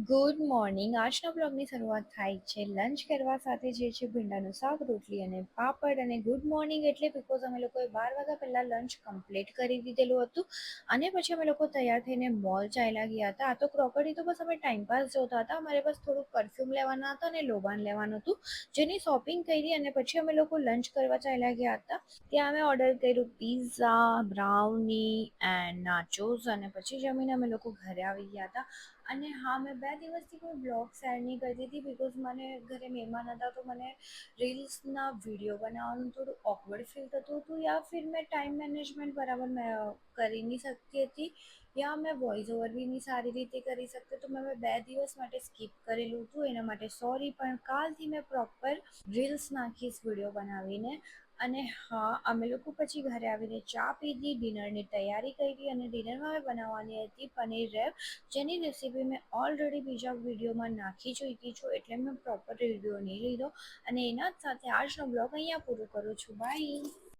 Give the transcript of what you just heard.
Good morning. આજના બ્લોગની શરૂઆત થાય છે લંચ કરવા સાથે, જે છે ભીંડાનું શાક, રોટલી અને પાપડ. અને ગુડ મોર્નિંગ એટલે બિકોઝ અમે લોકોએ 12 વાગ્યા પહેલાં લંચ કમ્પ્લીટ કરી દીધેલું હતું અને પછી અમે લોકો તૈયાર થઈને મોલ ચાલ્યા ગયા હતા. આ તો ક્રોકરી તો બસ અમે ટાઈમપાસ જોતા હતા. અમારે બસ થોડુંક પરફ્યુમ લેવાના હતા અને લોબાન લેવાનું હતું, જેની શોપિંગ કરી અને પછી અમે લોકો લંચ કરવા ચાલ્યા ગયા હતા. ત્યાં અમે ઓર્ડર કર્યું પિઝા, બ્રાઉની એન્ડ નાચોસ અને પછી જમીને અમે લોકો ઘરે આવી ગયા હતા. અને હા, મેં 2 દિવસથી કોઈ બ્લોગ શેર નહીં કરતી હતી બિકોઝ મને ઘરે મહેમાન હતા, તો મને રીલ્સના વિડીયો બનાવવાનું થોડું ઓકવર્ડ ફીલ થતું હતું, યા ફિર મેં ટાઈમ મેનેજમેન્ટ બરાબર મેં કરી નહીં શકતી હતી, યા મેં વોઇસ ઓવર બી નહીં સારી રીતે કરી શકતી. તો મેં 2 દિવસ માટે સ્કીપ કરેલું હતું, એના માટે સોરી. પણ કાલથી મેં પ્રોપર રીલ્સ નાખીશ વિડીયો બનાવીને. અને હા, અમે લોકો પછી ઘરે આવીને ચા પીધી, ડિનરની તૈયારી કરી અને ડિનરમાં મેં બનાવવાની હતી પનીર રેવ, જેની રેસીપી મેં ઓલરેડી બીજા વિડીયોમાં નાખી ચૂકી છું, એટલે મેં પ્રોપર વિડીયો નહીં લીધો. અને એના જ સાથે આજનો બ્લોગ અહીંયા પૂરો કરું છું. બાય.